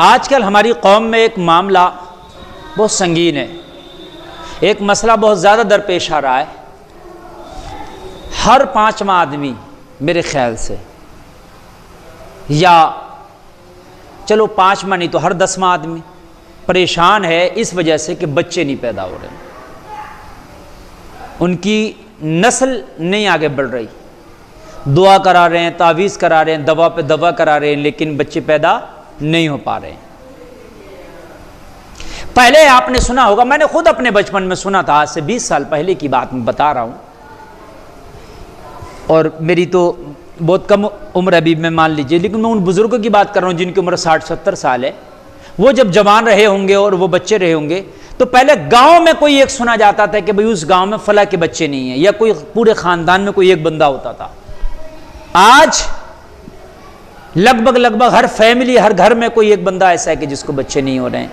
آج کل ہماری قوم میں ایک معاملہ بہت سنگین ہے، ایک مسئلہ بہت زیادہ درپیش آ رہا ہے۔ ہر 5واں آدمی میرے خیال سے، یا چلو 5واں نہیں تو ہر 10واں آدمی پریشان ہے اس وجہ سے کہ بچے نہیں پیدا ہو رہے، ان کی نسل نہیں آگے بڑھ رہی۔ دعا کرا رہے ہیں، تعویذ کرا رہے ہیں، دوا پہ دوا کرا رہے ہیں، لیکن بچے پیدا نہیں ہو پا رہے ہیں۔ پہلے آپ نے سنا ہوگا، میں نے خود اپنے بچپن میں سنا تھا، آج سے 20 سال پہلے کی بات میں بتا رہا ہوں، اور میری تو بہت کم عمر ابھی میں مان لیجئے، لیکن میں ان بزرگوں کی بات کر رہا ہوں جن کی عمر 60-70 سال ہے۔ وہ جب جوان رہے ہوں گے اور وہ بچے رہے ہوں گے تو پہلے گاؤں میں کوئی ایک سنا جاتا تھا کہ بھئی اس گاؤں میں فلاں کے بچے نہیں ہیں، یا کوئی پورے خاندان میں کوئی ایک بندہ ہوتا تھا۔ آج لگ بھگ ہر فیملی، ہر گھر میں کوئی ایک بندہ ایسا ہے کہ جس کو بچے نہیں ہو رہے ہیں،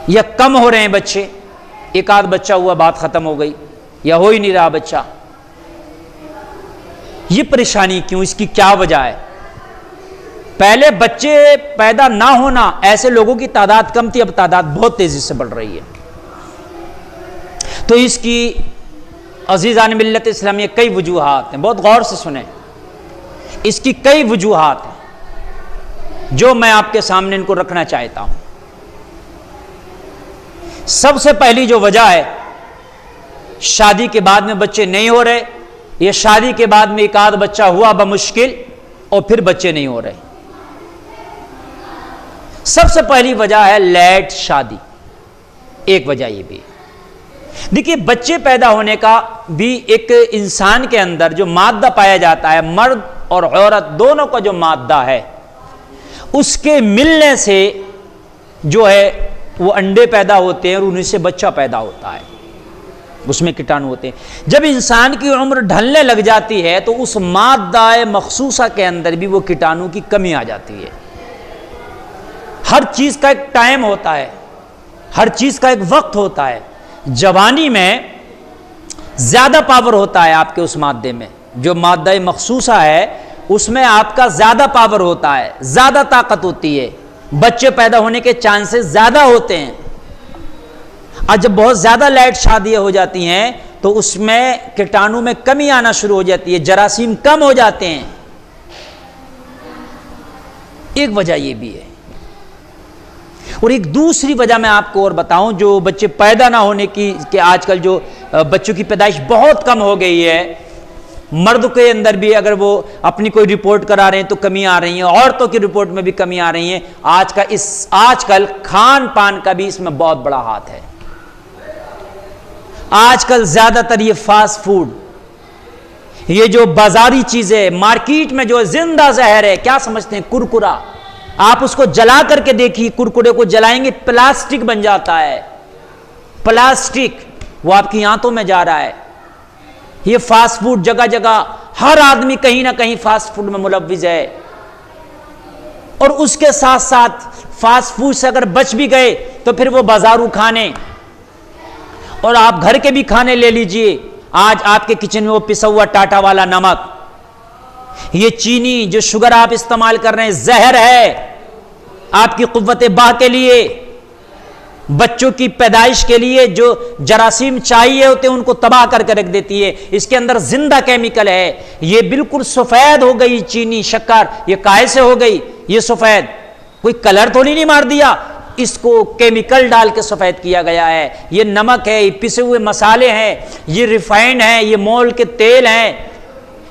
یا کم ہو رہے ہیں بچے، ایک آدھ بچہ ہوا بات ختم ہو گئی، یا ہو ہی نہیں رہا بچہ۔ یہ پریشانی کیوں، اس کی کیا وجہ ہے؟ پہلے بچے پیدا نہ ہونا، ایسے لوگوں کی تعداد کم تھی، اب تعداد بہت تیزی سے بڑھ رہی ہے۔ تو اس کی عزیزان ملت اسلامیہ کئی وجوہات ہیں، بہت غور سے سنیں، اس کی کئی وجوہات ہیں جو میں آپ کے سامنے ان کو رکھنا چاہتا ہوں۔ سب سے پہلی جو وجہ ہے، شادی کے بعد میں بچے نہیں ہو رہے، یہ شادی کے بعد میں ایک آدھ بچہ ہوا بمشکل اور پھر بچے نہیں ہو رہے۔ سب سے پہلی وجہ ہے لیٹ شادی، ایک وجہ یہ بھی۔ دیکھیے بچے پیدا ہونے کا بھی ایک انسان کے اندر جو مادہ پایا جاتا ہے، مرد اور عورت دونوں کا جو مادہ ہے، اس کے ملنے سے جو ہے وہ انڈے پیدا ہوتے ہیں اور انہیں سے بچہ پیدا ہوتا ہے، اس میں کیٹانو ہوتے ہیں۔ جب انسان کی عمر ڈھلنے لگ جاتی ہے تو اس مادہ مخصوصہ کے اندر بھی وہ کیٹانو کی کمی آ جاتی ہے۔ ہر چیز کا ایک ٹائم ہوتا ہے، ہر چیز کا ایک وقت ہوتا ہے۔ جوانی میں زیادہ پاور ہوتا ہے آپ کے اس مادے میں، جو مادہ مخصوصہ ہے اس میں آپ کا زیادہ پاور ہوتا ہے، زیادہ طاقت ہوتی ہے، بچے پیدا ہونے کے چانسز زیادہ ہوتے ہیں۔ اور جب بہت زیادہ لیٹ شادیاں ہو جاتی ہیں تو اس میں کیٹانو میں کمی آنا شروع ہو جاتی ہے، جراثیم کم ہو جاتے ہیں۔ ایک وجہ یہ بھی ہے، اور ایک دوسری وجہ میں آپ کو اور بتاؤں جو بچے پیدا نہ ہونے کی، کہ آج کل جو بچوں کی پیدائش بہت کم ہو گئی ہے، مرد کے اندر بھی اگر وہ اپنی کوئی رپورٹ کرا رہے ہیں تو کمی آ رہی ہیں، عورتوں کی رپورٹ میں بھی کمی آ رہی ہیں۔ آج کل کھان پان کا بھی اس میں بہت بڑا ہاتھ ہے۔ آج کل زیادہ تر یہ فاسٹ فوڈ، یہ جو بازاری چیزیں مارکیٹ میں جو زندہ زہر ہے، کیا سمجھتے ہیں؟ کرکرا۔ آپ اس کو جلا کر کے دیکھیے، کرکرے کو جلائیں گے پلاسٹک بن جاتا ہے، پلاسٹک وہ آپ کی آنتوں میں جا رہا ہے۔ یہ فاسٹ فوڈ جگہ جگہ، ہر آدمی کہیں نہ کہیں فاسٹ فوڈ میں ملوث ہے۔ اور اس کے ساتھ ساتھ فاسٹ فوڈ سے اگر بچ بھی گئے تو پھر وہ بازارو کھانے، اور آپ گھر کے بھی کھانے لے لیجئے، آج آپ کے کچن میں وہ پسا ہوا ٹاٹا والا نمک، یہ چینی، جو شوگر آپ استعمال کر رہے ہیں، زہر ہے آپ کی قوت باہ کے لیے، بچوں کی پیدائش کے لیے جو جراثیم چاہیے ہوتے ہیں ان کو تباہ کر کے رکھ دیتی ہے۔ اس کے اندر زندہ کیمیکل ہے، یہ بالکل سفید ہو گئی چینی، شکر، یہ کائے سے ہو گئی یہ سفید، کوئی کلر تو نہیں مار دیا، اس کو کیمیکل ڈال کے سفید کیا گیا ہے۔ یہ نمک ہے، یہ پسے ہوئے مسالے ہیں، یہ ریفائنڈ ہیں، یہ مول کے تیل ہیں،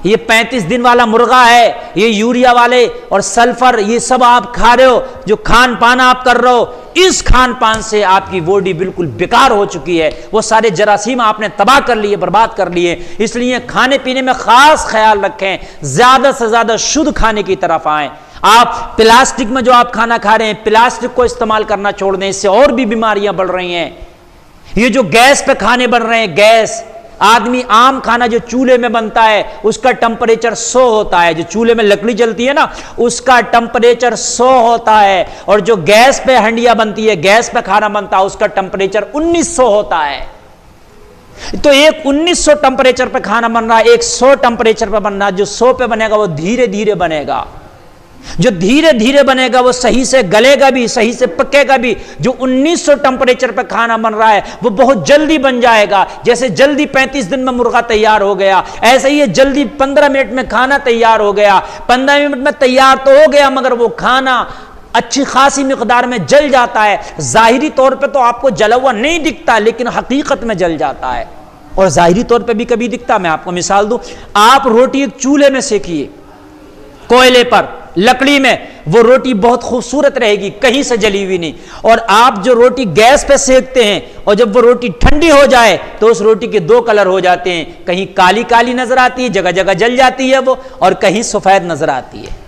یہ 35 دن والا مرغا ہے، یہ یوریا والے اور سلفر، یہ سب آپ کھا رہے ہو، جو کھان پان آپ کر رہے ہو، اس کھان پان سے آپ کی باڈی بالکل بیکار ہو چکی ہے، وہ سارے جراثیم آپ نے تباہ کر لیے، برباد کر لیے۔ اس لیے کھانے پینے میں خاص خیال رکھیں، زیادہ سے زیادہ شدھ کھانے کی طرف آئیں۔ آپ پلاسٹک میں جو آپ کھانا کھا رہے ہیں، پلاسٹک کو استعمال کرنا چھوڑ دیں، اس سے اور بھی بیماریاں بڑھ رہی ہیں۔ یہ جو گیس پہ کھانے بن رہے ہیں، گیس، آدمی عام کھانا جو چولہے میں بنتا ہے اس کا ٹمپریچر 100 ہوتا ہے، جو چولہے میں لکڑی جلتی ہے نا اس کا ٹمپریچر 100 ہوتا ہے، اور جو گیس پہ ہنڈیاں بنتی ہے، گیس پہ کھانا بنتا ہے، اس کا ٹمپریچر 1900 ہوتا ہے۔ تو ایک 1900 ٹمپریچر پہ کھانا بن رہا ہے، ایک 100 ٹمپریچر پہ بن رہا ہے، جو 100 پہ بنے گا وہ دھیرے دھیرے بنے گا۔ جو دھیرے دھیرے بنے گا وہ صحیح سے گلے گا بھی، صحیح سے پکے گا بھی۔ جو 1900 ٹمپریچر پہ کھانا بن رہا ہے وہ بہت جلدی بن جائے گا۔ جیسے جلدی 35 دن میں مرغا تیار ہو گیا، ایسے ہی جلدی 15 منٹ میں کھانا تیار ہو گیا۔ 15 منٹ میں تیار تو ہو گیا مگر وہ کھانا اچھی خاصی مقدار میں جل جاتا ہے۔ ظاہری طور پہ تو آپ کو جلا ہوا نہیں دکھتا لیکن حقیقت میں جل جاتا ہے، اور ظاہری طور پہ بھی کبھی دکھتا۔ میں آپ کو مثال دوں، آپ روٹی ایک چولہے میں سیکیے، کوئلے پر، لکڑی میں، وہ روٹی بہت خوبصورت رہے گی، کہیں سے جلی ہوئی نہیں۔ اور آپ جو روٹی گیس پہ سیکتے ہیں اور جب وہ روٹی ٹھنڈی ہو جائے تو اس روٹی کے 2 کلر ہو جاتے ہیں، کہیں کالی کالی نظر آتی ہے، جگہ جگہ جل جاتی ہے وہ، اور کہیں سفید نظر آتی ہے۔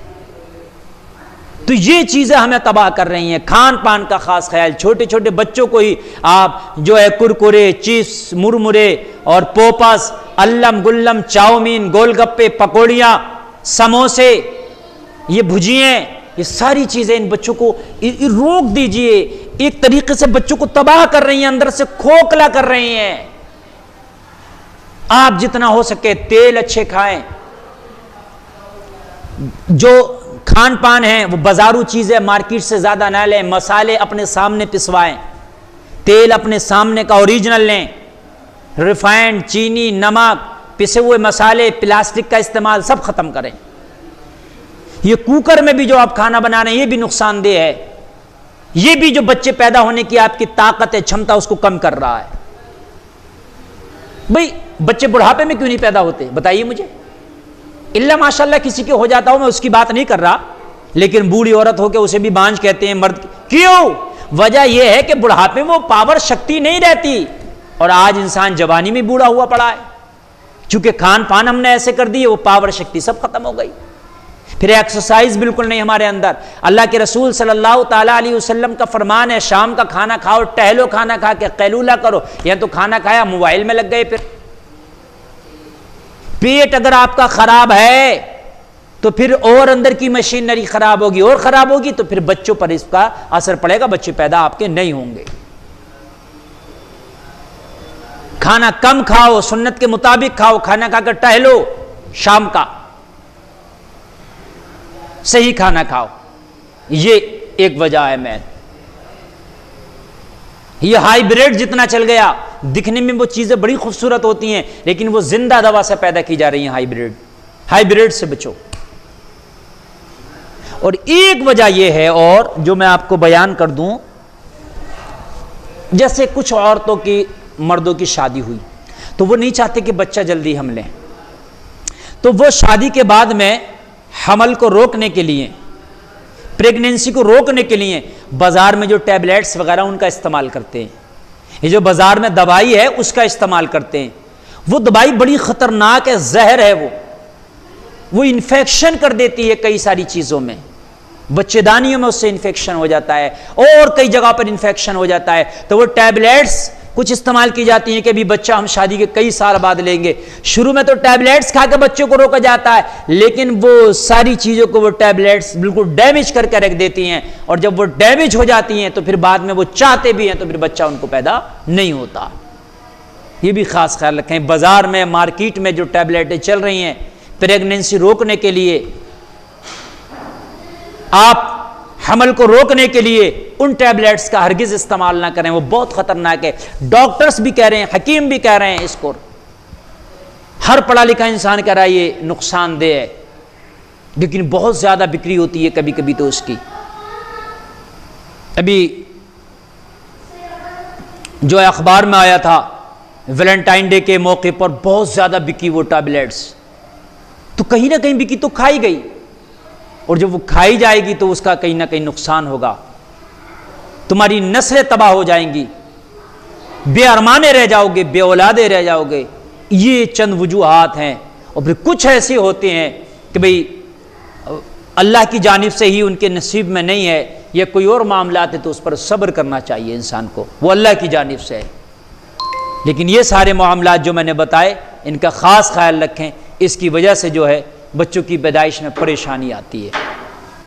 تو یہ چیزیں ہمیں تباہ کر رہی ہیں۔ کھان پان کا خاص خیال، چھوٹے چھوٹے بچوں کو ہی آپ جو ہے کرکرے، چپس، مرمرے اور پوپس، الم گلم، چاؤمین، گول گپے، پکوڑیاں، سموسے، یہ بھجیاں، یہ ساری چیزیں ان بچوں کو روک دیجئے۔ ایک طریقے سے بچوں کو تباہ کر رہی ہیں، اندر سے کھوکھلا کر رہی ہیں۔ آپ جتنا ہو سکے تیل اچھے کھائیں، جو کھان پان ہیں وہ بازارو چیزیں مارکیٹ سے زیادہ نہ لیں، مسالے اپنے سامنے پسوائیں، تیل اپنے سامنے کا اوریجنل لیں، ریفائنڈ، چینی، نمک، پسے ہوئے مسالے، پلاسٹک کا استعمال سب ختم کریں۔ یہ کوکر میں بھی جو آپ کھانا بنا رہے ہیں یہ بھی نقصان دہ ہے، یہ بھی جو بچے پیدا ہونے کی آپ کی طاقت ہے، چھمتا، اس کو کم کر رہا ہے۔ بھئی بچے بڑھاپے میں کیوں نہیں پیدا ہوتے بتائیے مجھے؟ اللہ ماشاءاللہ کسی کے ہو جاتا ہو، میں اس کی بات نہیں کر رہا، لیکن بوڑھی عورت ہو کے اسے بھی بانجھ کہتے ہیں، مرد کیوں؟ وجہ یہ ہے کہ بڑھاپے میں وہ پاور شکتی نہیں رہتی، اور آج انسان جوانی میں بوڑھا ہوا پڑا ہے، چونکہ کھان پان ہم نے ایسے کر دی ہے، وہ پاور شکتی سب ختم ہو گئی۔ پھر ایکسرسائز بالکل نہیں ہمارے اندر۔ اللہ کے رسول صلی اللہ تعالیٰ علیہ وسلم کا فرمان ہے، شام کا کھانا کھاؤ، ٹہلو، کھانا کھا کے قیلولہ کرو۔ یا تو کھانا کھایا موبائل میں لگ گئے۔ پھر پیٹ اگر آپ کا خراب ہے تو پھر اور اندر کی مشینری خراب ہوگی، اور خراب ہوگی تو پھر بچوں پر اس کا اثر پڑے گا، بچے پیدا آپ کے نہیں ہوں گے۔ کھانا کم کھاؤ، سنت کے مطابق کھاؤ، کھانا کھا کر ٹہلو، شام کا صحیح کھانا کھاؤ۔ یہ ایک وجہ ہے۔ میں یہ ہائیبریڈ جتنا چل گیا، دکھنے میں وہ چیزیں بڑی خوبصورت ہوتی ہیں لیکن وہ زندہ دوا سے پیدا کی جا رہی ہیں۔ ہائیبریڈ سے بچو۔ اور ایک وجہ یہ ہے، اور جو میں آپ کو بیان کر دوں، جیسے کچھ عورتوں کی، مردوں کی شادی ہوئی تو وہ نہیں چاہتے کہ بچہ جلدی ہم لیں، تو وہ شادی کے بعد میں حمل کو روکنے کے لیے، پریگننسی کو روکنے کے لیے بازار میں جو ٹیبلیٹس وغیرہ ان کا استعمال کرتے ہیں۔ یہ جو بازار میں دوائی ہے اس کا استعمال کرتے ہیں۔ وہ دوائی بڑی خطرناک ہے، زہر ہے، وہ انفیکشن کر دیتی ہے کئی ساری چیزوں میں، بچے دانیوں میں اس سے انفیکشن ہو جاتا ہے اور کئی جگہ پر انفیکشن ہو جاتا ہے۔ تو وہ ٹیبلیٹس کچھ استعمال کی جاتی ہیں کہ بھی بچہ ہم شادی کے کئی سال بعد لیں گے۔ شروع میں تو ٹیبلیٹس کھا کے بچوں کو روکا جاتا ہے، لیکن وہ ساری چیزوں کو وہ ٹیبلیٹس بالکل ڈیمیج کر کے رکھ دیتی ہیں، اور جب وہ ڈیمیج ہو جاتی ہیں تو پھر بعد میں وہ چاہتے بھی ہیں تو پھر بچہ ان کو پیدا نہیں ہوتا۔ یہ بھی خاص خیال رکھیں۔ بازار میں، مارکیٹ میں جو ٹیبلیٹیں چل رہی ہیں پریگننسی روکنے کے لیے، آپ حمل کو روکنے کے لیے ان ٹیبلیٹس کا ہرگز استعمال نہ کریں، وہ بہت خطرناک ہے۔ ڈاکٹرز بھی کہہ رہے ہیں، حکیم بھی کہہ رہے ہیں، اس کو ہر پڑھا لکھا انسان کہہ رہا ہے یہ نقصان دہ ہے، لیکن بہت زیادہ بکری ہوتی ہے کبھی کبھی تو اس کی۔ ابھی جو اخبار میں آیا تھا ویلنٹائن ڈے کے موقع پر بہت زیادہ بکی وہ ٹیبلیٹس، تو کہیں نہ کہیں بکی تو کھائی گئی، اور جب وہ کھائی جائے گی تو اس کا کہیں نہ کہیں نقصان ہوگا، تمہاری نسلیں تباہ ہو جائیں گی، بے ارمانے رہ جاؤ گے، بے اولادے رہ جاؤ گے۔ یہ چند وجوہات ہیں، اور پھر کچھ ایسے ہوتے ہیں کہ بھئی اللہ کی جانب سے ہی ان کے نصیب میں نہیں ہے، یا کوئی اور معاملات ہے تو اس پر صبر کرنا چاہیے انسان کو، وہ اللہ کی جانب سے ہے۔ لیکن یہ سارے معاملات جو میں نے بتائے ان کا خاص خیال رکھیں، اس کی وجہ سے جو ہے بچوں کی پیدائش میں پریشانی آتی ہے۔